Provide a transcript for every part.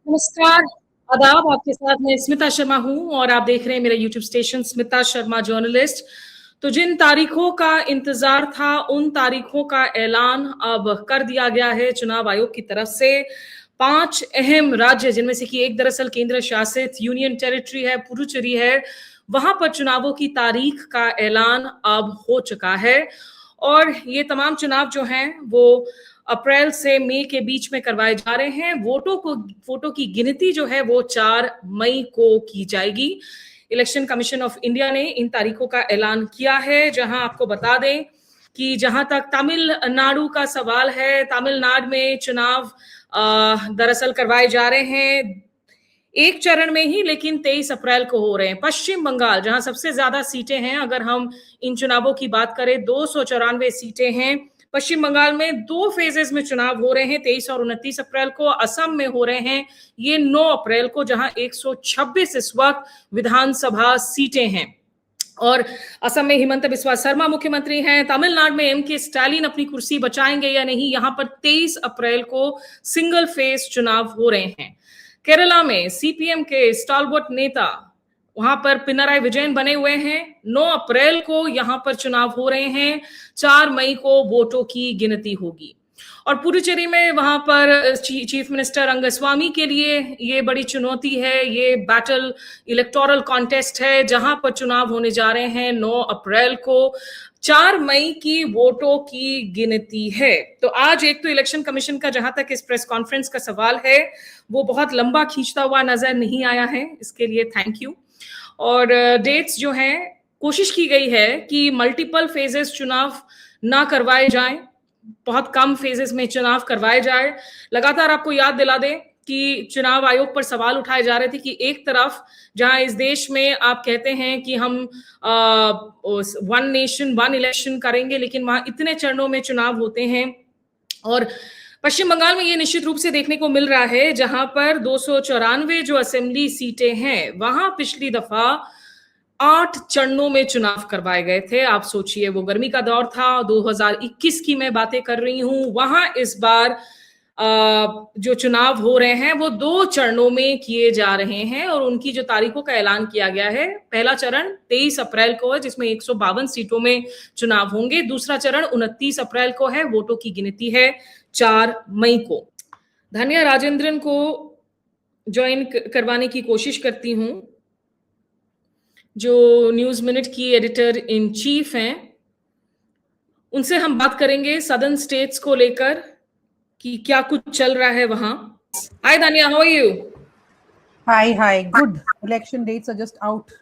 नमस्कार, आदाब। आपके साथ मैं स्मिता शर्मा हूँ और आप देख रहे हैं मेरा YouTube station Smita Sharma journalist. तो जिन तारीखों का इंतजार था उन तारीखों का ऐलान अब कर दिया गया है चुनाव आयोग की तरफ से। 5 अहम राज्य, जिनमें से कि एक दरअसल केंद्र शासित यूनियन टेरिटरी है, पुडुचेरी है, वहां पर चुनावों की तारीख का ऐलान अब हो चुका है। और ये तमाम चुनाव जो हैं वो अप्रैल से मई के बीच में करवाए जा रहे हैं। वोटों की गिनती जो है वो 4 मई को की जाएगी। इलेक्शन कमीशन ऑफ इंडिया ने इन तारीखों का ऐलान किया है। जहां आपको बता दें कि जहां तक तमिलनाडु का सवाल है, तमिलनाडु में चुनाव दरअसल करवाए जा रहे हैं एक चरण में ही, लेकिन 23 अप्रैल को हो रहे हैं। पश्चिम बंगाल, जहां सबसे ज्यादा सीटें हैं, अगर हम इन चुनावों की बात करें, 294 सीटें हैं। पश्चिम बंगाल में 2 फेजेस में चुनाव हो रहे हैं, 23 और 29 अप्रैल को। असम में हो रहे हैं ये 9 अप्रैल को, जहां 126 इस वक्त विधानसभा सीटें हैं। और असम में हिमंत बिस्वा शर्मा मुख्यमंत्री हैं। तमिलनाडु में एम.के. स्टालिन अपनी कुर्सी बचाएंगे या नहीं, यहां पर 23 अप्रैल को सिंगल फेज चुनाव हो रहे हैं। केरला में सीपीएम के स्टालवर्ट नेता, वहां पर पिनाराई विजयन बने हुए हैं। 9 अप्रैल को यहां पर चुनाव हो रहे हैं। 4 मई को वोटों की गिनती होगी। और पुडुचेरी में वहां पर चीफ मिनिस्टर रंगस्वामी के लिए ये बड़ी चुनौती है। ये बैटल इलेक्टोरल कॉन्टेस्ट है, जहां पर चुनाव होने जा रहे हैं 9 अप्रैल को। 4 मई की वोटों की गिनती है। तो आज एक तो इलेक्शन कमीशन का, जहां तक इस प्रेस कॉन्फ्रेंस का सवाल है, वो बहुत लंबा खींचता हुआ नजर नहीं आया है, इसके लिए थैंक यू। और डेट्स जो हैं, कोशिश की गई है कि मल्टीपल फेजेस चुनाव ना करवाए जाएं, बहुत कम फेजेस में चुनाव करवाए जाए। लगातार आपको याद दिला दें कि चुनाव आयोग पर सवाल उठाए जा रहे थे कि एक तरफ जहां इस देश में आप कहते हैं कि हम 1 नेशन 1 इलेक्शन करेंगे, लेकिन वहां इतने चरणों में चुनाव होते हैं। और पश्चिम बंगाल में ये निश्चित रूप से देखने को मिल रहा है, जहां पर 294 जो असेंबली सीटें हैं, वहां पिछली दफा 8 चरणों में चुनाव करवाए गए थे। आप सोचिए, वो गर्मी का दौर था, 2021 की मैं बातें कर रही हूं। वहां इस बार जो चुनाव हो रहे हैं वो 2 चरणों में किए जा रहे हैं और उनकी जो तारीखों का ऐलान किया गया है, पहला चरण 23 अप्रैल को है, जिसमें 152 सीटों में चुनाव होंगे। दूसरा चरण 29 अप्रैल को है। वोटों की गिनती है 4 मई को। धन्या राजेंद्रन को ज्वाइन करवाने की कोशिश करती हूं, जो न्यूज मिनट की एडिटर इन चीफ हैं। उनसे हम बात करेंगे सदर्न स्टेट्स को लेकर कि क्या कुछ चल रहा है वहां। हाय Dhanya, how are you? Hi, good. Election dates are just out.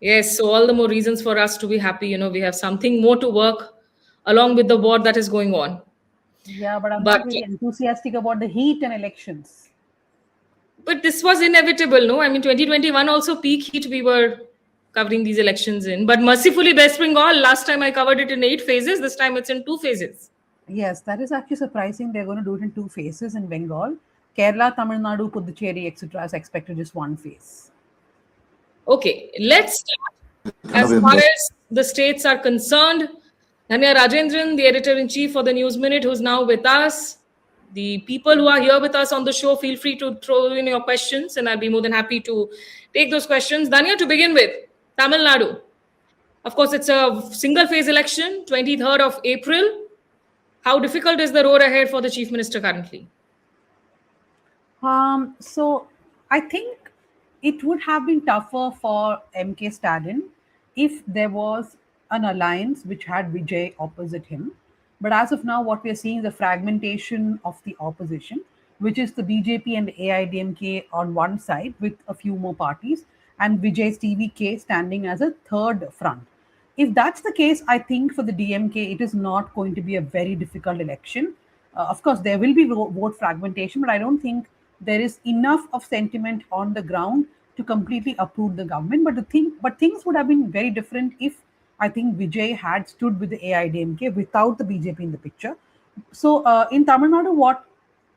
Yes, so all the more reasons for us to be happy. We have something more to work along with the war that is going on. Yeah, but I'm not really enthusiastic about the heat and elections. But this was inevitable, no? I mean, 2021 also peak heat we were covering these elections in. But mercifully, West Bengal, last time I covered it in 8 phases. This time it's in 2 phases. Yes, that is actually surprising. They're going to do it in 2 phases in Bengal. Kerala, Tamil Nadu, Puducherry, etc. is expected just 1 phase. Okay, let's start. As far as the states are concerned, Dhanya Rajendran, the editor-in-chief for the News Minute, who's now with us. The people who are here with us on the show, feel free to throw in your questions and I'll be more than happy to take those questions. Dhanya, to begin with, Tamil Nadu. Of course, it's a single-phase election, 23rd of April. How difficult is the road ahead for the Chief Minister currently? So I think it would have been tougher for M.K. Stalin if there was an alliance which had Vijay opposite him. But as of now, what we are seeing is a fragmentation of the opposition, which is the BJP and the AIDMK on one side with a few more parties, and Vijay's TVK standing as a third front. If that's the case, I think for the DMK, it is not going to be a very difficult election. Of course, there will be vote fragmentation, but I don't think there is enough of sentiment on the ground to completely uproot the government. But things would have been very different if I think Vijay had stood with the AIDMK without the BJP in the picture. So in Tamil Nadu, what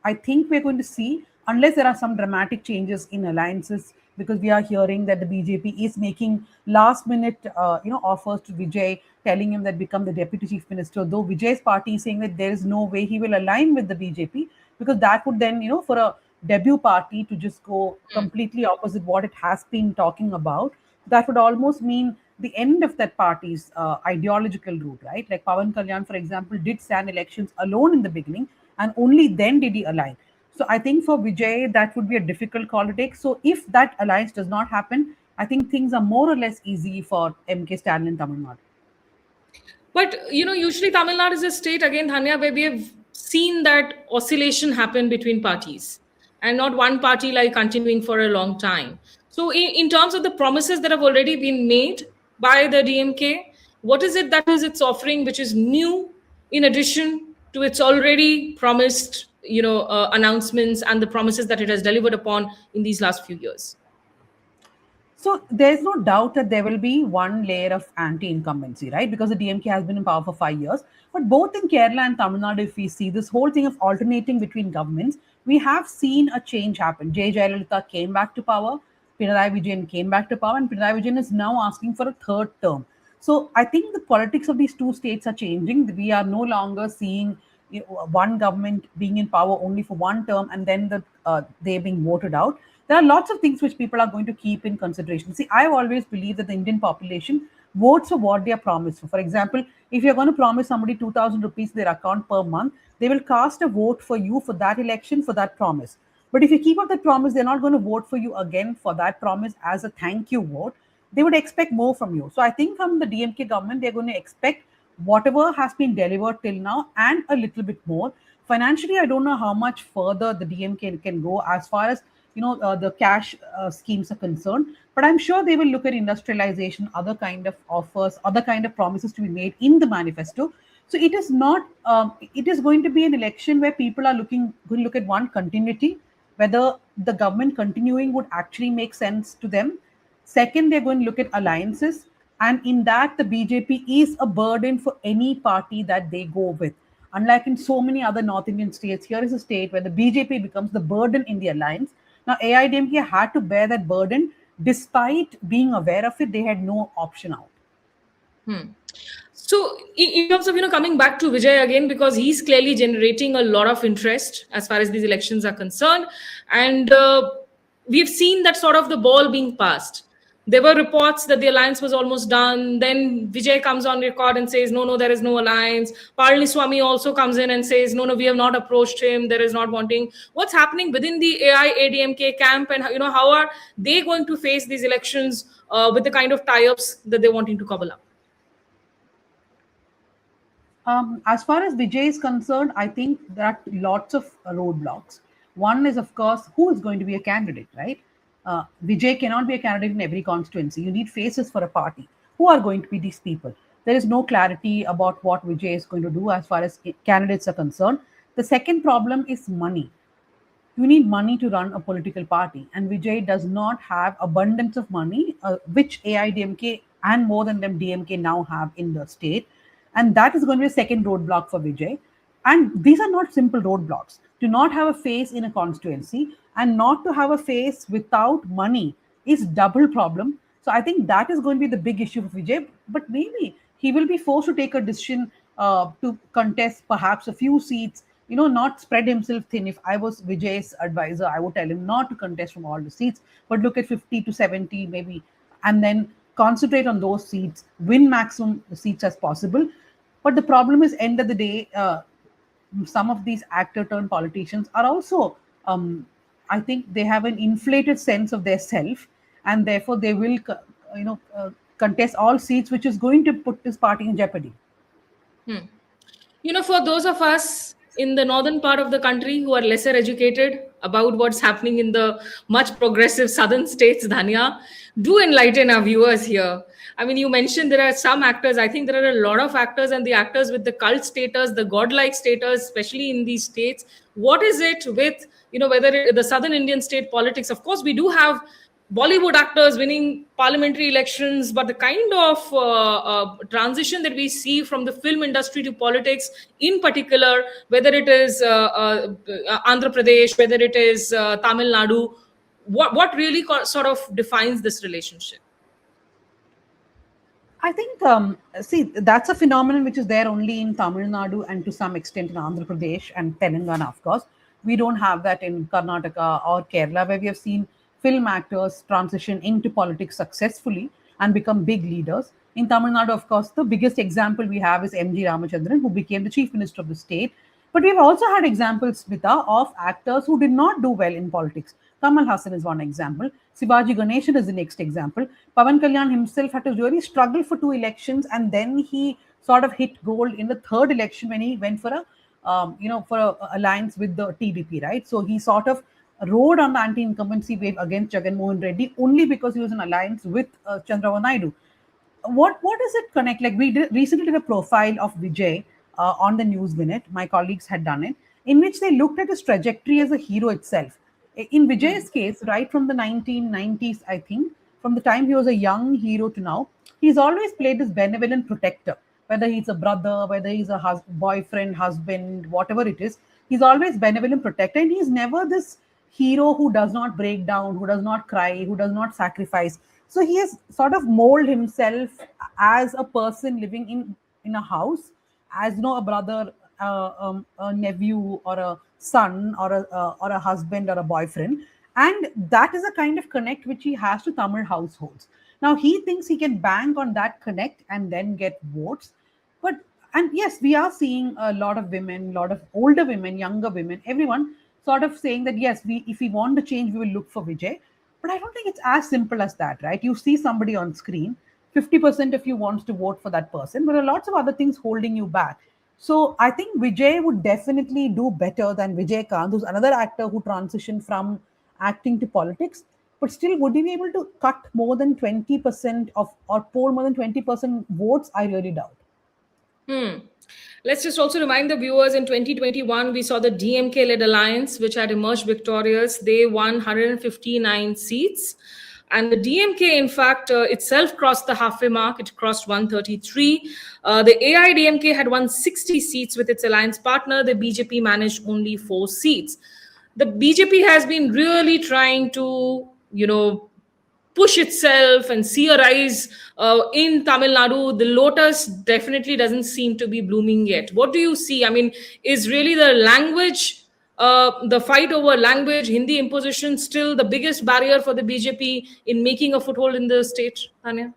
I think we're going to see, unless there are some dramatic changes in alliances, because we are hearing that the BJP is making last-minute, offers to Vijay, telling him that become the deputy chief minister. Though Vijay's party is saying that there is no way he will align with the BJP, because that would then, for a debut party to just go completely opposite what it has been talking about, that would almost mean the end of that party's ideological route, right? Like Pawan Kalyan, for example, did stand elections alone in the beginning, and only then did he align. So I think for Vijay, that would be a difficult call to take. So if that alliance does not happen, I think things are more or less easy for MK Stalin in Tamil Nadu. But usually Tamil Nadu is a state again, Dhanya, where we have seen that oscillation happen between parties, and not one party like continuing for a long time. So, in terms of the promises that have already been made by the DMK, what is it that is its offering which is new in addition to its already promised, announcements and the promises that it has delivered upon in these last few years? So there's no doubt that there will be one layer of anti-incumbency, right? Because the DMK has been in power for 5 years. But both in Kerala and Tamil Nadu, if we see this whole thing of alternating between governments, we have seen a change happen. J. Jayalalitha came back to power, Pinarayi Vijayan came back to power, and Pinarayi Vijayan is now asking for a third term. So I think the politics of these two states are changing. We are no longer seeing one government being in power only for one term and then they being voted out. There are lots of things which people are going to keep in consideration. See, I've always believed that the Indian population votes for what they are promised for. For example, if you're going to promise somebody 2,000 rupees their account per month, they will cast a vote for you for that election, for that promise. But if you keep up that promise, they're not going to vote for you again for that promise as a thank you vote. They would expect more from you. So I think from the DMK government, they're going to expect whatever has been delivered till now and a little bit more. Financially, I don't know how much further the DMK can go as far as the cash schemes are concerned, but I'm sure they will look at industrialization, other kind of offers, other kind of promises to be made in the manifesto. So it is not it is going to be an election where people are going to look at one, continuity, whether the government continuing would actually make sense to them. Second, they're going to look at alliances, and in that the BJP is a burden for any party that they go with. Unlike in so many other North Indian states, here is a state where the BJP becomes the burden in the alliance. Now, AIDMK had to bear that burden. Despite being aware of it, they had no option out. So, in terms of coming back to Vijay again, because he's clearly generating a lot of interest as far as these elections are concerned, and we've seen that sort of the ball being passed. There were reports that the alliance was almost done. Then Vijay comes on record and says, no, there is no alliance. Palaniswamy also comes in and says, no, we have not approached him. There is not wanting. What's happening within the AIADMK camp, and how are they going to face these elections with the kind of tie-ups that they're wanting to cobble up? As far as Vijay is concerned, I think there are lots of roadblocks. One is, of course, who is going to be a candidate, right? Vijay cannot be a candidate in every constituency. You need faces for a party. Who are going to be these people? There is no clarity about what Vijay is going to do as far as candidates are concerned. The second problem is money. You need money to run a political party, and Vijay does not have abundance of money, which AIDMK and more than them DMK now have in the state. And that is going to be a second roadblock for Vijay. And these are not simple roadblocks. To not have a face in a constituency and not to have a face without money is double problem. So I think that is going to be the big issue for Vijay. But maybe he will be forced to take a decision to contest perhaps a few seats, not spread himself thin. If I was Vijay's advisor, I would tell him not to contest from all the seats, but look at 50 to 70 maybe, and then concentrate on those seats, win maximum seats as possible. But the problem is, end of the day, some of these actor-turned politicians are also, I think they have an inflated sense of their self, and therefore they will, contest all seats, which is going to put this party in jeopardy. For those of us in the northern part of the country who are lesser educated about what's happening in the much progressive southern states, Dhanya, do enlighten our viewers here. I mean, you mentioned there are some actors. I think there are a lot of actors, and the actors with the cult status, the godlike status, especially in these states. What is it with, whether the southern Indian state politics? Of course, we do have Bollywood actors winning parliamentary elections, but the kind of transition that we see from the film industry to politics, in particular, whether it is Andhra Pradesh, whether it is Tamil Nadu, what really sort of defines this relationship? I think, see, that's a phenomenon which is there only in Tamil Nadu and to some extent in Andhra Pradesh and Telangana, of course. We don't have that in Karnataka or Kerala, where we have seen film actors transition into politics successfully and become big leaders. In Tamil Nadu, of course, the biggest example we have is M.G. Ramachandran, who became the chief minister of the state. But we've also had examples, Smita, of actors who did not do well in politics. Kamal Hassan is one example. Sivaji Ganeshan is the next example. Pavan Kalyan himself had to really struggle for 2 elections, and then he sort of hit gold in the third election when he went for a alliance with the TDP, right? So he sort of rode on the anti-incumbency wave against Jagan Mohan Reddy only because he was in alliance with Chandrababu Naidu. What does it connect? Like recently did a profile of Vijay on the News Minute. My colleagues had done it, in which they looked at his trajectory as a hero itself. In Vijay's case, right from the 1990s, I think, from the time he was a young hero to now, he's always played this benevolent protector. Whether he's a brother, whether he's a boyfriend, husband, whatever it is, he's always benevolent protector, and he's never this hero who does not break down, who does not cry, who does not sacrifice. So he has sort of molded himself as a person living in a house, as a brother, a nephew, or a son, or a husband, or a boyfriend, and that is a kind of connect which he has to Tamil households. Now he thinks he can bank on that connect and then get votes, but and yes, we are seeing a lot of women, a lot of older women, younger women, everyone sort of saying that yes, we if we want to change, we will look for Vijay. But I don't think it's as simple as that, right? You see somebody on screen, 50% of you wants to vote for that person, but there are lots of other things holding you back. So I think Vijay would definitely do better than Vijay Kant, who's another actor who transitioned from acting to politics. But still, would he be able to cut more than 20% of or poll more than 20% votes? I really doubt. Let's just also remind the viewers in 2021, we saw the DMK led alliance, which had emerged victorious. They won 159 seats. And the DMK, in fact, itself crossed the halfway mark. It crossed 133. The AIDMK had won 60 seats with its alliance partner. The BJP managed only 4 seats. The BJP has been really trying to, push itself and see a rise in Tamil Nadu. The lotus definitely doesn't seem to be blooming yet. What do you see? I mean, is really the language, the fight over language, Hindi imposition, still the biggest barrier for the BJP in making a foothold in the state, Dhanya?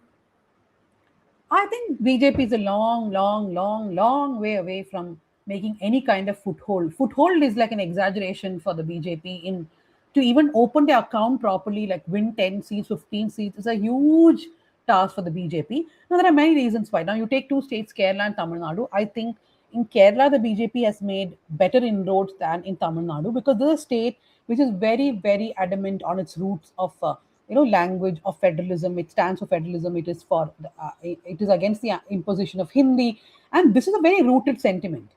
I think BJP is a long, long, long, long way away from making any kind of foothold. Foothold is like an exaggeration for the BJP in to even open their account properly, like win 10 seats, 15 seats, is a huge task for the BJP. Now, there are many reasons why. Now, you take 2 states, Kerala and Tamil Nadu. I think in Kerala, the BJP has made better inroads than in Tamil Nadu because this is a state which is very, very adamant on its roots of language of federalism. It stands for federalism. It is it is against the imposition of Hindi, and this is a very rooted sentiment.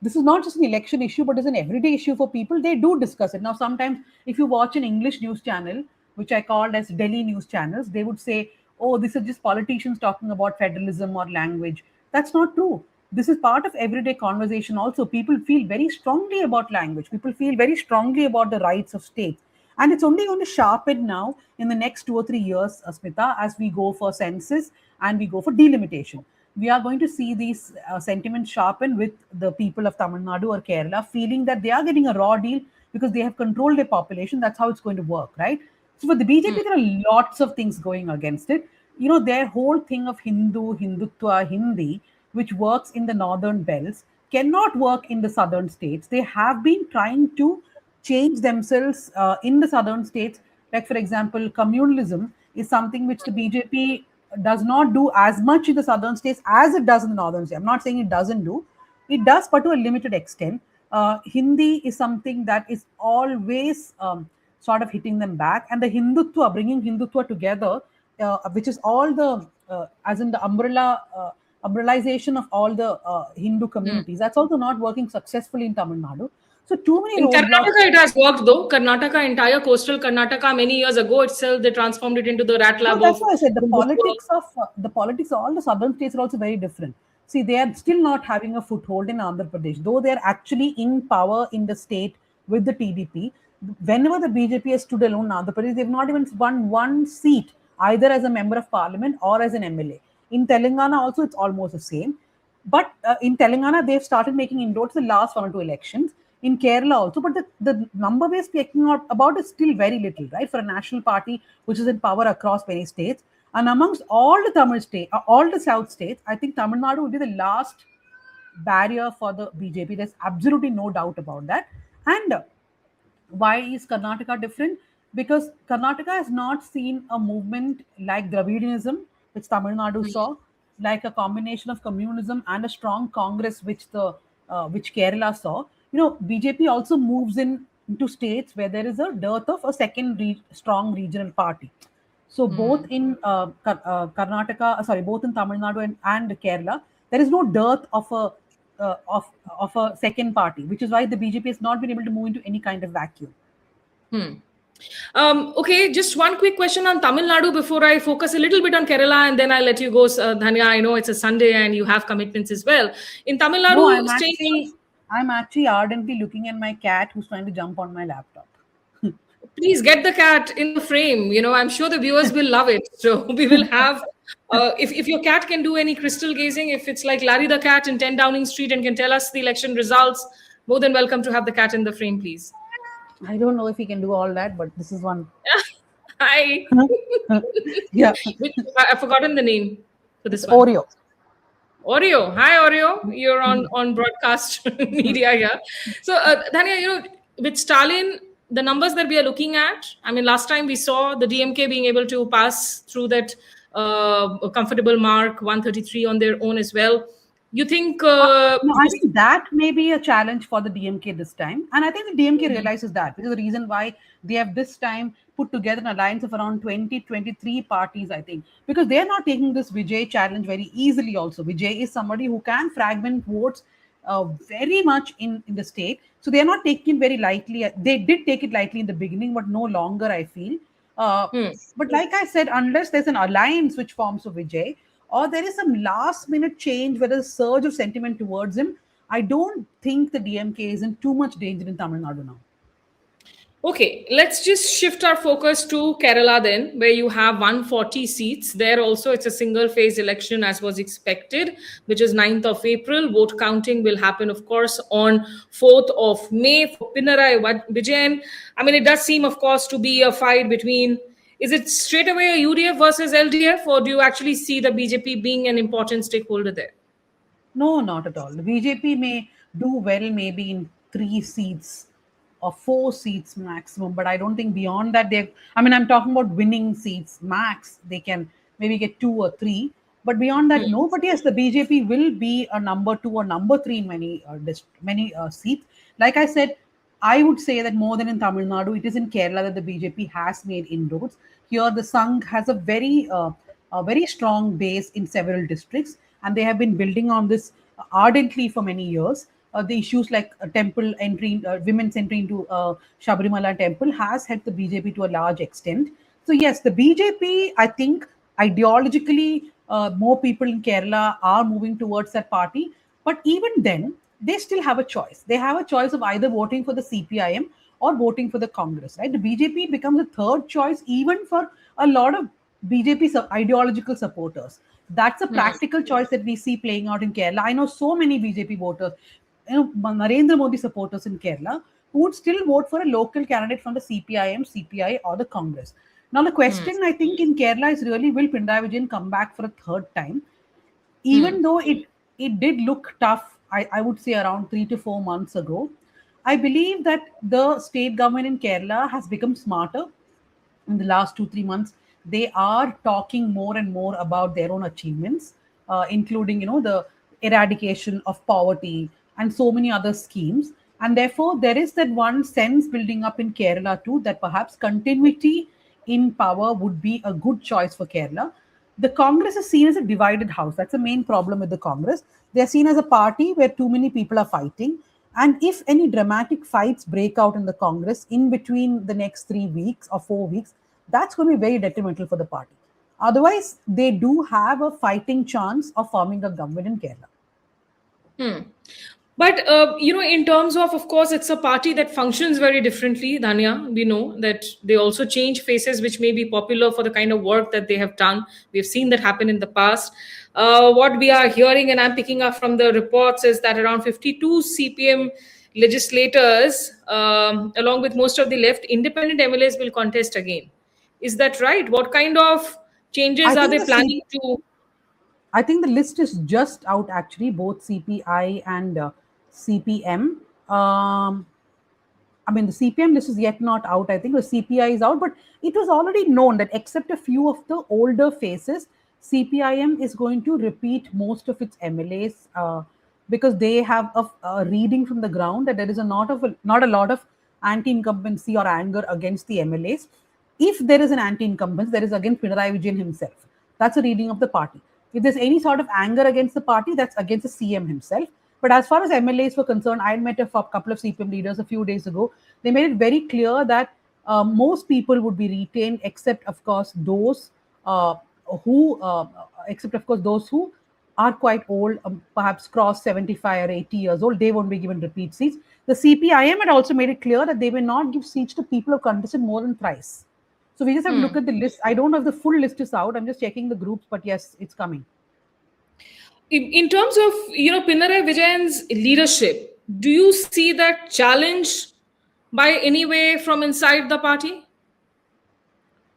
This is not just an election issue, but it's an everyday issue for people. They do discuss it. Now, sometimes if you watch an English news channel, which I called as Delhi news channels, they would say, oh, this is just politicians talking about federalism or language. That's not true. This is part of everyday conversation also. People feel very strongly about language. People feel very strongly about the rights of states. And it's only going to sharpen now in the next 2 or 3 years, Smita, as we go for census and we go for delimitation. We are going to see these sentiments sharpen with the people of Tamil Nadu or Kerala feeling that they are getting a raw deal because they have controlled their population. That's how it's going to work, right? So for the BJP, there are lots of things going against it. Their whole thing of Hindutva, Hindi, which works in the northern belts, cannot work in the southern states. They have been trying to change themselves in the southern states. Like, for example, communalism is something which the BJP does not do as much in the southern states as it does in the northern states. I'm not saying it doesn't do. It does, but to a limited extent. Hindi is something that is always sort of hitting them back. And the Hindutva, bringing Hindutva together, which is all the, as in the umbrellization of all the Hindu communities, that's also not working successfully in Tamil Nadu. So too many in roadblocks. Karnataka, it has worked though. Karnataka, entire coastal Karnataka, many years ago itself, they transformed it into the rat lab. That's why I said the politics of all the southern states are also very different. See, they are still not having a foothold in Andhra Pradesh, though they are actually in power in the state with the TDP. Whenever the BJP has stood alone in Andhra Pradesh, they've not even won one seat, either as a member of parliament or as an MLA. In Telangana also, it's almost the same. But in Telangana, they've started making inroads the last 1 or 2 elections. in Kerala also, but the number we're speaking about is still very little, right? For a national party which is in power across many states. And amongst all the Tamil state, all the South states, I think Tamil Nadu would be the last barrier for the BJP. There's absolutely no doubt about that. And why is Karnataka different? Because Karnataka has not seen a movement like Dravidianism, which Tamil Nadu saw, like a combination of communism and a strong Congress, which Kerala saw. BJP also moves into states where there is a dearth of a second strong regional party. So both in both in Tamil Nadu and Kerala, there is no dearth of a second party, which is why the BJP has not been able to move into any kind of vacuum. Okay, just one quick question on Tamil Nadu before I focus a little bit on Kerala, and then I'll let you go, Dhanya. I know it's a Sunday and you have commitments as well. In Tamil Nadu, no, I'm actually ardently looking at my cat who's trying to jump on my laptop. Please get the cat in the frame. I'm sure the viewers will love it. So we will have, if your cat can do any crystal gazing, if it's like Larry the cat in 10 Downing Street and can tell us the election results, more than welcome to have the cat in the frame, please. I don't know if he can do all that, but this is one. Hi. Yeah. I've forgotten the name for this one. Oreo. Hi, Oreo. You're on broadcast media here. So, Dhanya, with Stalin, the numbers that we are looking at, I mean, last time we saw the DMK being able to pass through that comfortable mark, 133 on their own as well. You think... I think that may be a challenge for the DMK this time. And I think the DMK realizes that, which is the reason why they have this time put together an alliance of around 23 parties, I think. Because they're not taking this Vijay challenge very easily also. Vijay is somebody who can fragment votes very much in the state. So they're not taking it very lightly. They did take it lightly in the beginning, but no longer, I feel. But like I said, unless there's an alliance which forms for Vijay, or there is some last minute change where there's a surge of sentiment towards him, I don't think the DMK is in too much danger in Tamil Nadu now. Okay, let's just shift our focus to Kerala then, where you have 140 seats. There also it's a single phase election as was expected, which is 9th of April. Vote counting will happen, of course, on 4th of May for Pinarayi Vijayan. I mean, it does seem, of course, to be a fight between... Is it straight away a UDF versus LDF, or do you actually see the BJP being an important stakeholder there? No, not at all. The BJP may do well maybe in 3 seats or 4 seats maximum, but I don't think beyond that I'm talking about winning seats max. They can maybe get 2 or 3, but beyond that, no. But yes, the BJP will be a number 2 or number 3 in many seats. Like I said, I would say that more than in Tamil Nadu, it is in Kerala that the BJP has made inroads. Here, the Sangh has a very strong base in several districts, and they have been building on this ardently for many years. The issues like temple entry, women's entry into Sabarimala temple has helped the BJP to a large extent. So yes, the BJP, I think ideologically, more people in Kerala are moving towards that party. But even then, they still have a choice. They have a choice of either voting for the CPIM or voting for the Congress, right? The BJP becomes a third choice even for a lot of BJP ideological supporters. That's a practical choice that we see playing out in Kerala. I know so many BJP voters, Narendra Modi supporters in Kerala, who would still vote for a local candidate from the CPIM, CPI or the Congress. Now the question I think in Kerala is really, will Pinarayi Vijayan come back for a third time? Even though it did look tough, I would say around 3 to 4 months ago, I believe that the state government in Kerala has become smarter in the last 2-3 months. They are talking more and more about their own achievements, including, the eradication of poverty and so many other schemes. And therefore, there is that one sense building up in Kerala too, that perhaps continuity in power would be a good choice for Kerala. The Congress is seen as a divided house. That's the main problem with the Congress. They're seen as a party where too many people are fighting. And if any dramatic fights break out in the Congress in between the next 3 weeks or 4 weeks, that's going to be very detrimental for the party. Otherwise, they do have a fighting chance of forming a government in Kerala. But, in terms of course, it's a party that functions very differently, Dhanya. We know that they also change faces, which may be popular for the kind of work that they have done. We've seen that happen in the past. What we are hearing, and I'm picking up from the reports, is that around 52 CPM legislators, along with most of the left, independent MLAs will contest again. Is that right? What kind of changes I are think they planning to? I think the list is just out actually, both CPI and CPM. I mean, the CPM list is yet not out. I think the CPI is out, but it was already known that except a few of the older faces, CPIM is going to repeat most of its MLAs because they have a reading from the ground that there is not a lot of anti-incumbency or anger against the MLAs. If there is an anti-incumbent, there is against Pinarayi Vijayan himself. That's a reading of the party. If there's any sort of anger against the party, that's against the CM himself. But as far as MLAs were concerned, I met a couple of CPM leaders a few days ago. They made it very clear that most people would be retained, except of course who, except of course those who are quite old, perhaps cross 75 or 80 years old. They won't be given repeat seats. The CPIM had also made it clear that they will not give seats to people who have contested more than thrice. So we just have to look at the list. I don't know if the full list is out. I'm just checking the groups, but yes, it's coming. In terms of Pinarayi Vijayan's leadership, do you see that challenge by any way from inside the party?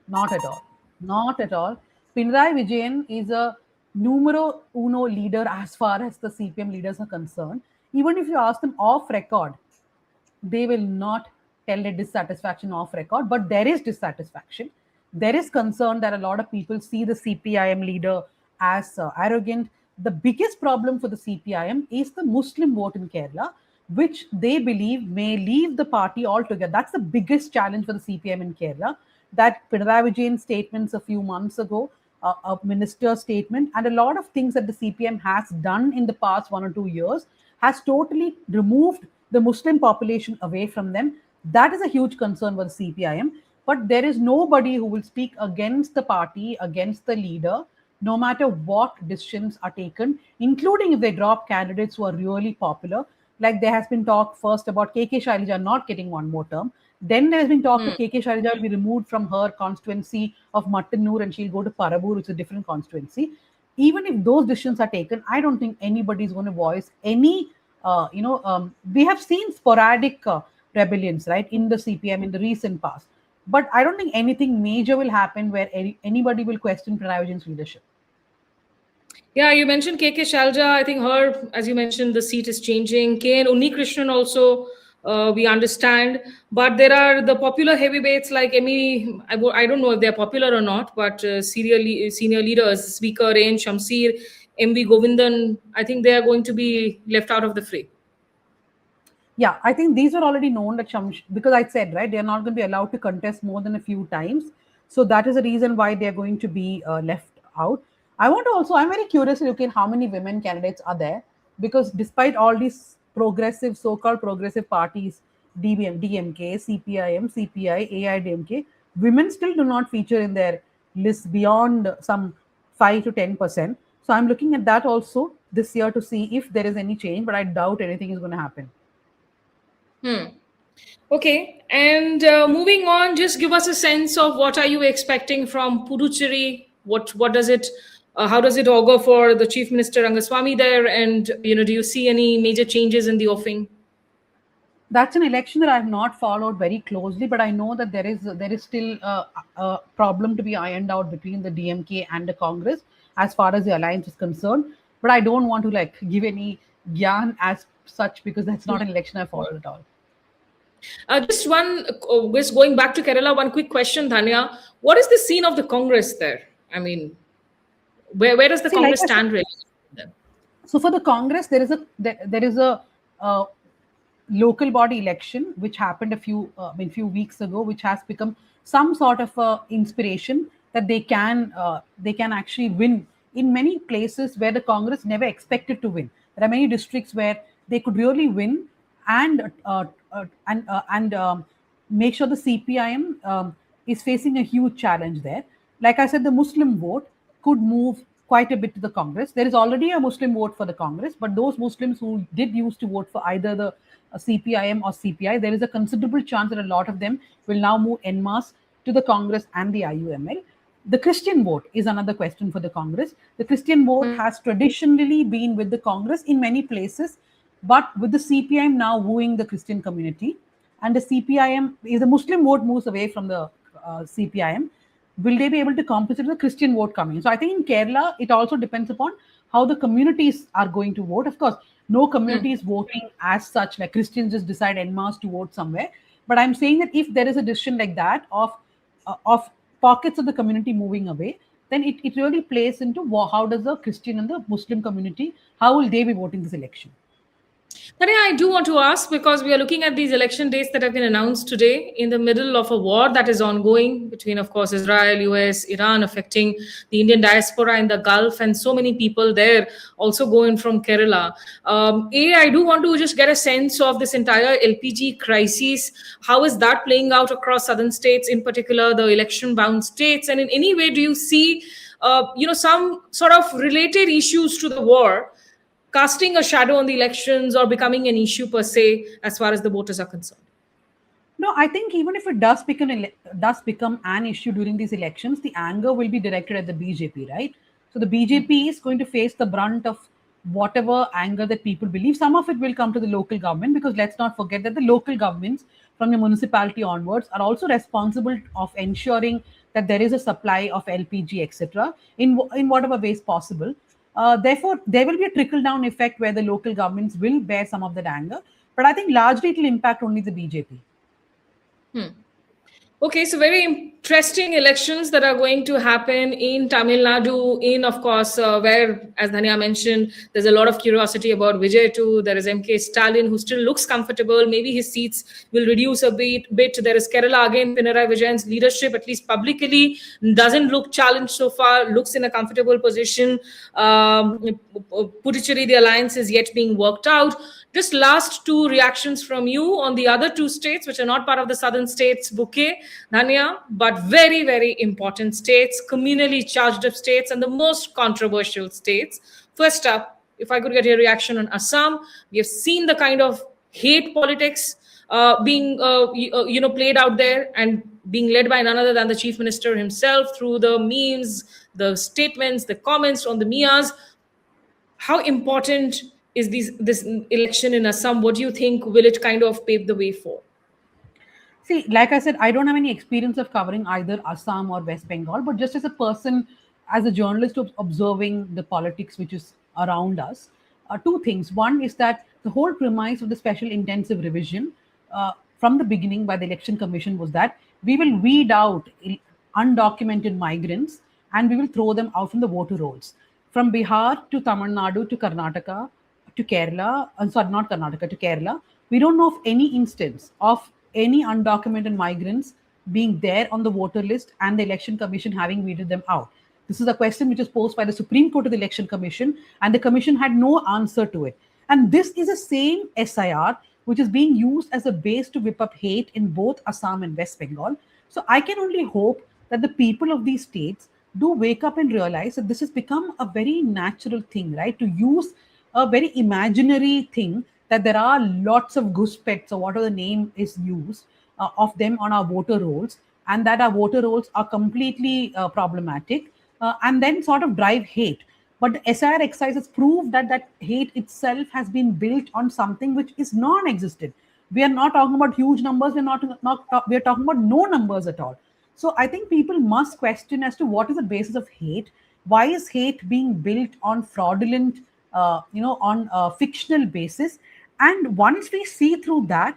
Not at all. Not at all. Pinarayi Vijayan is a numero uno leader as far as the CPM leaders are concerned. Even if you ask them off record, they will not tell a dissatisfaction off record, but there is dissatisfaction. There is concern that a lot of people see the CPIM leader as arrogant. The biggest problem for the CPIM is the Muslim vote in Kerala, which they believe may leave the party altogether. That's the biggest challenge for the CPM in Kerala. That Pinarayi Vijayan statements a few months ago, a minister's statement, and a lot of things that the CPM has done in the past 1 or 2 years has totally removed the Muslim population away from them. That is a huge concern for the CPIM. But there is nobody who will speak against the party, against the leader, no matter what decisions are taken, including if they drop candidates who are really popular. Like there has been talk first about KK Shailaja not getting one more term. Then there has been talk that KK Shailaja will be removed from her constituency of Mattanur and she'll go to Parabur, which is a different constituency. Even if those decisions are taken, I don't think anybody is going to voice any. We have seen sporadic rebellions, right, in the CPM in the recent past. But I don't think anything major will happen where anybody will question Pinarayi Vijayan's leadership. Yeah, you mentioned KK Shalja. I think her, as you mentioned, the seat is changing. K. and Unni Krishnan also, we understand. But there are the popular heavyweights like Emi. I don't know if they're popular or not, but senior leaders, Speaker Ain Shamsir, MV Govindan, I think they are going to be left out of the fray. Yeah, I think these are already known that because I said, right, they're not going to be allowed to contest more than a few times. So that is the reason why they're going to be left out. I'm very curious to look at how many women candidates are there, because despite all these so-called progressive parties, DMK, CPIM, CPI, AIDMK, women still do not feature in their list beyond some 5 to 10%. So I'm looking at that also this year to see if there is any change, but I doubt anything is going to happen. Okay, and moving on, just give us a sense of what are you expecting from Puducherry? What does it? How does it augur for the Chief Minister Rangaswamy there? And do you see any major changes in the offing? That's an election that I have not followed very closely, but I know that there is still a problem to be ironed out between the DMK and the Congress as far as the alliance is concerned. But I don't want to give any gyan as such, because that's not an election I followed at all. Just going back to Kerala, one quick question, Dhanya. What is the scene of the Congress there? I mean, where does the Congress stand really? So for the Congress, there is a local body election which happened a few weeks ago, which has become some sort of inspiration that they can actually win in many places where the Congress never expected to win. There are many districts where they could really win and make sure the CPIM is facing a huge challenge there. Like I said, the Muslim vote could move quite a bit to the Congress. There is already a Muslim vote for the Congress, but those Muslims who did used to vote for either the CPIM or CPI, there is a considerable chance that a lot of them will now move en masse to the Congress and the IUML. The Christian vote is another question for the Congress. The Christian vote has traditionally been with the Congress in many places. But with the CPIM now wooing the Christian community, and the CPIM, if the Muslim vote moves away from the CPIM, will they be able to compensate the Christian vote coming? So I think in Kerala, it also depends upon how the communities are going to vote. Of course, no community is voting as such, like Christians just decide en masse to vote somewhere. But I'm saying that if there is a decision like that of pockets of the community moving away, then it really plays into how does the Christian and the Muslim community, how will they be voting this election? Tanya, I do want to ask because we are looking at these election dates that have been announced today in the middle of a war that is ongoing between, of course, Israel, US, Iran, affecting the Indian diaspora in the Gulf, and so many people there also going from Kerala. I do want to just get a sense of this entire LPG crisis. How is that playing out across southern states, in particular the election-bound states? And in any way, do you see, some sort of related issues to the war casting a shadow on the elections or becoming an issue per se as far as the voters are concerned? No, I think even if it does become an issue during these elections, the anger will be directed at the BJP, right? So the BJP is going to face the brunt of whatever anger that people believe. Some of it will come to the local government, because let's not forget that the local governments from the municipality onwards are also responsible of ensuring that there is a supply of LPG, etc., in whatever ways possible. Therefore, there will be a trickle down effect where the local governments will bear some of that anger. But I think largely it will impact only the BJP. Okay, so very interesting elections that are going to happen in Tamil Nadu, in, of course, where, as Dhanya mentioned, there's a lot of curiosity about Vijay too. There is MK Stalin, who still looks comfortable. Maybe his seats will reduce a bit. There is Kerala again. Pinarayi Vijayan's leadership, at least publicly, doesn't look challenged so far, looks in a comfortable position. Puducherry, the alliance is yet being worked out. Just last two reactions from you on the other two states, which are not part of the southern states bouquet, Dhanya, but very, very important states, communally charged up states, and the most controversial states. First up, if I could get your reaction on Assam, we have seen the kind of hate politics being played out there and being led by none other than the chief minister himself through the memes, the statements, the comments on the Mias. How important is this election in Assam? What do you think will it kind of pave the way for? See, like I said, I don't have any experience of covering either Assam or West Bengal, but just as a person, as a journalist observing the politics which is around us, two things. One is that the whole premise of the special intensive revision from the beginning by the Election Commission was that we will weed out undocumented migrants and we will throw them out from the voter rolls. From Bihar to Tamil Nadu to Karnataka to Kerala, not Karnataka, to Kerala, we don't know of any instance of any undocumented migrants being there on the voter list and the Election Commission having weeded them out. This is a question which is posed by the Supreme Court to the Election Commission, and the Commission had no answer to it. And this is the same SIR which is being used as a base to whip up hate in both Assam and West Bengal. So I can only hope that the people of these states do wake up and realize that this has become a very natural thing, right? To use a very imaginary thing, that there are lots of goose pets, or whatever the name is used, of them on our voter rolls, and that our voter rolls are completely problematic, and then sort of drive hate. But the SIR exercise has proved that that hate itself has been built on something which is non-existent. We are not talking about huge numbers. We are talking about no numbers at all. So I think people must question as to what is the basis of hate. Why is hate being built on fraudulent, on a fictional basis? And once we see through that,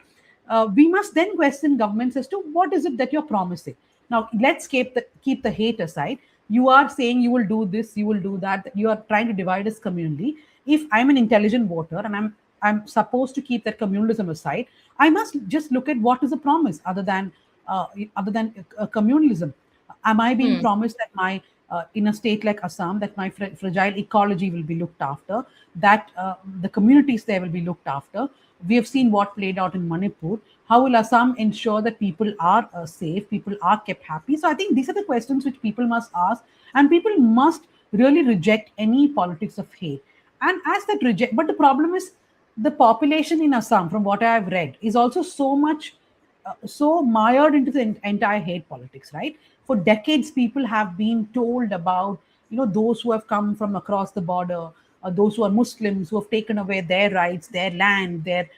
we must then question governments as to what is it that you're promising. Now, let's keep the hate aside. You are saying you will do this, you will do that. You are trying to divide us communally. If I'm an intelligent voter and I'm supposed to keep that communalism aside, I must just look at what is the promise other than communalism. Am I being promised that my in a state like Assam, that my fragile ecology will be looked after, that the communities there will be looked after? We have seen what played out in Manipur. How will Assam ensure that people are safe, people are kept happy? So I think these are the questions which people must ask, and people must really reject any politics of hate. And as that reject, but the problem is the population in Assam, from what I have read, is also so mired into the entire hate politics, right? For decades, people have been told about, those who have come from across the border, those who are Muslims, who have taken away their rights, their land, their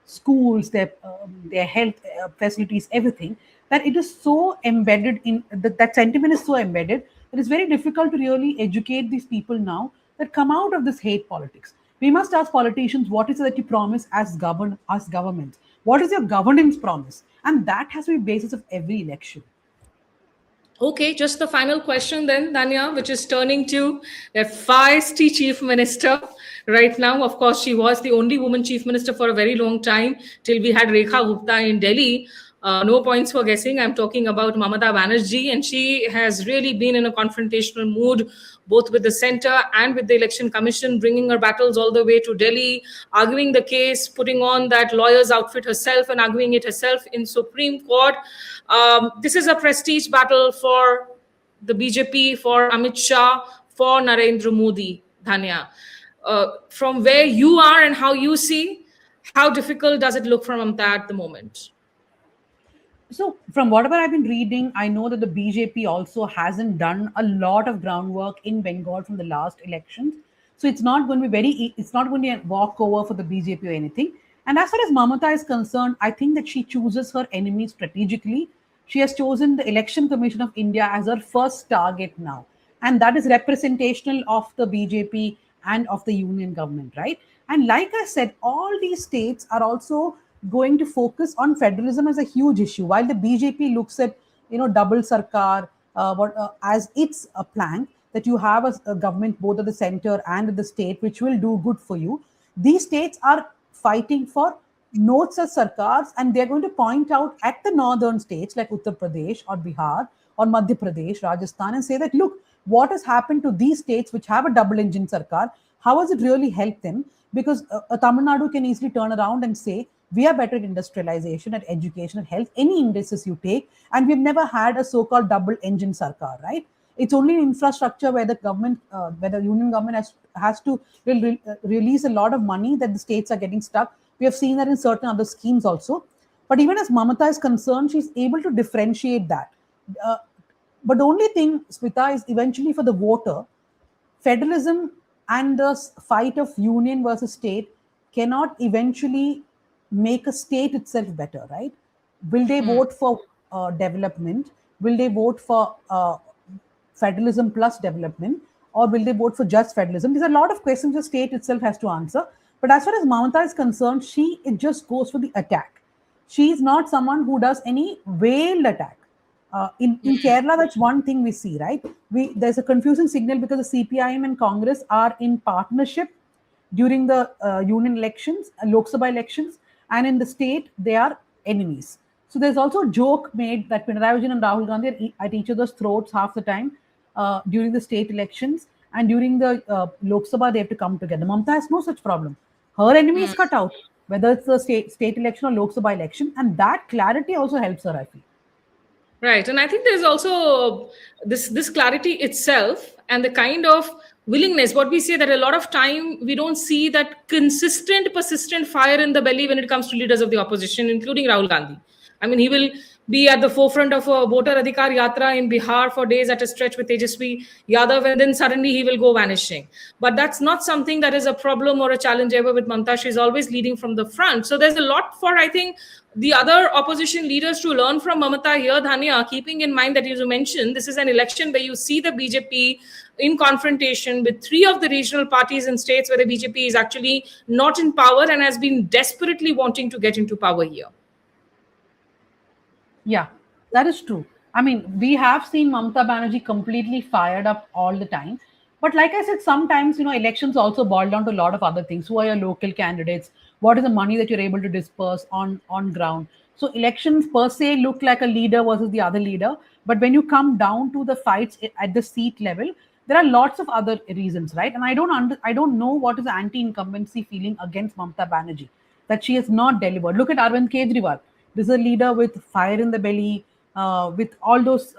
schools, their health facilities, everything. That it is so embedded in that sentiment is so embedded that it's very difficult to really educate these people now that come out of this hate politics. We must ask politicians, what is it that you promise as governments? What is your governance promise? And that has to be basis of every election. Okay, just the final question then, Dhanya, which is turning to a feisty chief minister right now. Of course, she was the only woman chief minister for a very long time till we had Rekha Gupta in Delhi. No points for guessing. I'm talking about Mamata Banerjee, and she has really been in a confrontational mood, both with the center and with the election commission, bringing her battles all the way to Delhi, arguing the case, putting on that lawyer's outfit herself and arguing it herself in Supreme Court. This is a prestige battle for the BJP, for Amit Shah, for Narendra Modi, Dhanya. From where you are and how you see, how difficult does it look for Mamata at the moment? So, from whatever I've been reading, I know that the BJP also hasn't done a lot of groundwork in Bengal from the last elections. So, it's not going to be it's not going to be a walkover for the BJP or anything. And as far as Mamata is concerned, I think that she chooses her enemies strategically. She has chosen the Election Commission of India as her first target now. And that is representational of the BJP and of the union government, right? And like I said, all these states are also going to focus on federalism as a huge issue, while the BJP looks at double sarkar as its a plank, that you have a government both at the center and at the state which will do good for you. These states are fighting for no such sarkars, and they're going to point out at the northern states like Uttar Pradesh or Bihar or Madhya Pradesh, Rajasthan, and say that look, what has happened to these states which have a double engine sarkar? How has it really helped them? Because Tamil Nadu can easily turn around and say, we are better at industrialization, at education, at health, any indices you take, and we've never had a so-called double engine sarkar, right? It's only in infrastructure where the government, where the union government has to release a lot of money that the states are getting stuck. We have seen that in certain other schemes also. But even as Mamata is concerned, she's able to differentiate that. But the only thing, Smita, is eventually for the voter, federalism and the fight of union versus state cannot eventually make a state itself better, right? Will they vote for development? Will they vote for federalism plus development? Or will they vote for just federalism? These are a lot of questions the state itself has to answer. But as far as Mamata is concerned, it just goes for the attack. She is not someone who does any veiled attack. In Kerala, that's one thing we see, right? There's a confusing signal because the CPIM and Congress are in partnership during the union elections, Lok Sabha elections, and in the state, they are enemies. So there's also a joke made that Pinarayi Vijayan and Rahul Gandhi are at each other's throats half the time during the state elections, and during the Lok Sabha, they have to come together. Mamata has no such problem. Her enemy is cut out, whether it's the state election or Lok Sabha election, and that clarity also helps her, I feel. Right. And I think there's also this clarity itself and the kind of willingness. What we say that a lot of time we don't see that consistent, persistent fire in the belly when it comes to leaders of the opposition, including Rahul Gandhi. I mean, he will be at the forefront of a voter adhikar yatra in Bihar for days at a stretch with Tejasvi Yadav, and then suddenly he will go vanishing. But that's not something that is a problem or a challenge ever with Mamata. She's always leading from the front. So there's a lot for, I think, the other opposition leaders to learn from Mamata here, Dhanya, keeping in mind that, as you mentioned, this is an election where you see the BJP in confrontation with three of the regional parties in states where the BJP is actually not in power and has been desperately wanting to get into power here. Yeah, that is true. I mean, we have seen Mamata Banerjee completely fired up all the time. But like I said, sometimes, elections also boil down to a lot of other things. Who are your local candidates? What is the money that you're able to disperse on ground? So elections per se look like a leader versus the other leader. But when you come down to the fights at the seat level, there are lots of other reasons, right? And I don't know what is the anti-incumbency feeling against Mamata Banerjee, that she has not delivered. Look at Arvind Kejriwal. This is a leader with fire in the belly, with all those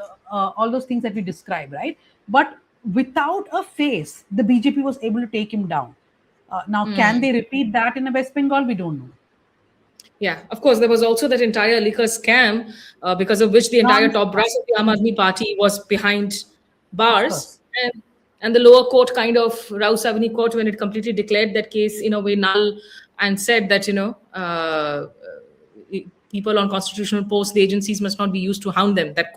things that we describe, right? But without a face, the BJP was able to take him down. Now, can they repeat that in West Bengal? We don't know. Yeah, of course, there was also that entire liquor scam because of which the entire top brass of the Aam Aadmi Party was behind bars. And And the lower court kind of, Rao Savani court, when it completely declared that case in a way null and said that, people on constitutional posts, the agencies must not be used to hound them. That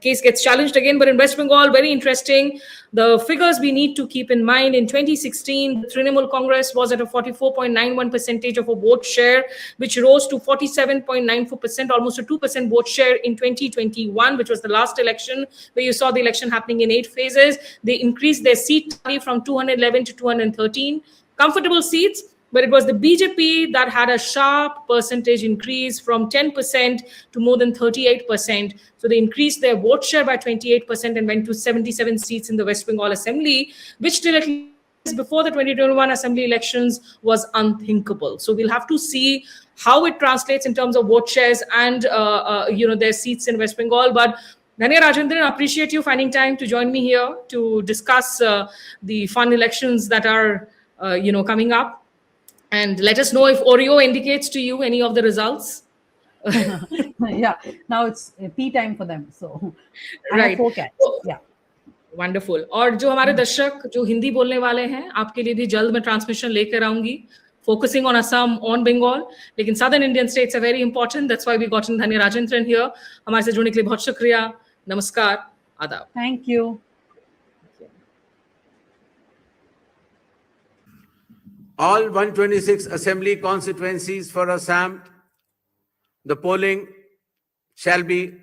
case gets challenged again. But in West Bengal, very interesting. The figures we need to keep in mind: in 2016, the Trinamool Congress was at a 44.91% of a vote share, which rose to 47.94%, almost a 2% vote share in 2021, which was the last election, where you saw the election happening in 8 phases. They increased their seat tally from 211 to 213 comfortable seats. But it was the BJP that had a sharp percentage increase from 10% to more than 38%. So they increased their vote share by 28% and went to 77 seats in the West Bengal Assembly, which till at least before the 2021 Assembly elections was unthinkable. So we'll have to see how it translates in terms of vote shares and their seats in West Bengal. But Dhanya Rajendran, I appreciate you finding time to join me here to discuss the fun elections that are coming up. And let us know if Oreo indicates to you any of the results. Yeah, now it's tea time for them. So, Right. 4 cats. Yeah. Wonderful. और जो हमारे दर्शक जो हिंदी बोलने वाले हैं, आपके लिए भी जल्द मैं ट्रांसमिशन लेकर आऊंगी, focusing on Assam, on Bengal. लेकिन southern Indian states are very important. That's why we got in Dhanya Rajendran here. हमारे से जुड़ने के लिए बहुत शुक्रिया. नमस्कार. आदाब. Thank you. All 126 assembly constituencies for Assam, the polling shall be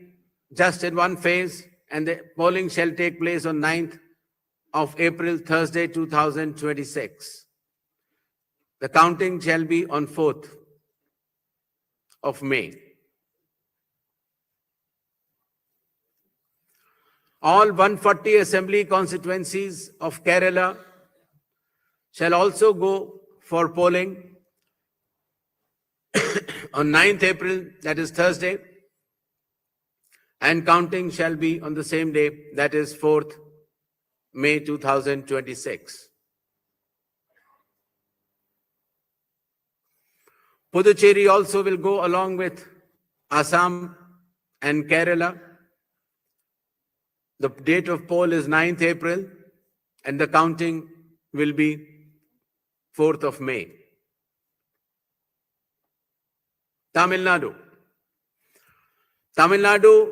just in one phase, and the polling shall take place on 9th of April, Thursday, 2026. The counting shall be on 4th of May. All 140 assembly constituencies of Kerala shall also go for polling on 9th April, that is Thursday, and counting shall be on the same day, that is 4th May 2026. Puducherry also will go along with Assam and Kerala. The date of poll is 9th April, and the counting will be 4th of May. Tamil Nadu. Tamil Nadu,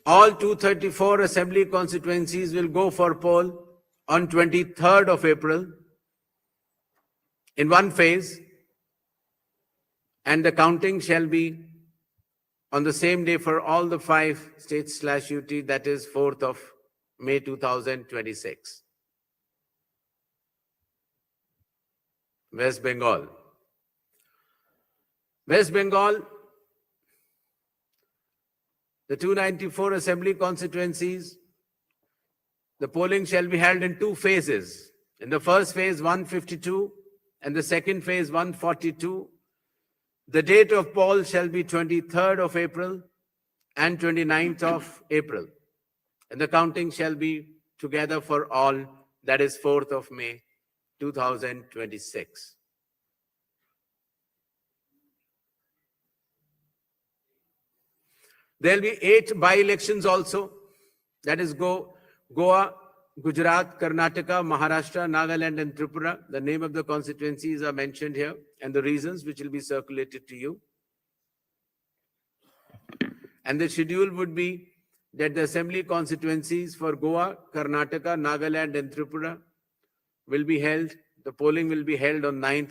all 234 assembly constituencies will go for poll on 23rd of April in one phase, and the counting shall be on the same day for all the 5 states/UT, that is 4th of May 2026. West Bengal. West Bengal, the 294 assembly constituencies, the polling shall be held in 2 phases. In the first phase, 152, and the second phase, 142. The date of poll shall be 23rd of April and 29th of April. And the counting shall be together for all, that is 4th of May 2026. There will be 8 by-elections also, that is Goa, Gujarat, Karnataka, Maharashtra, Nagaland and Tripura. The name of the constituencies are mentioned here and the reasons, which will be circulated to you. And the schedule would be that the assembly constituencies for Goa, Karnataka, Nagaland and Tripura will be held, the polling will be held on 9th of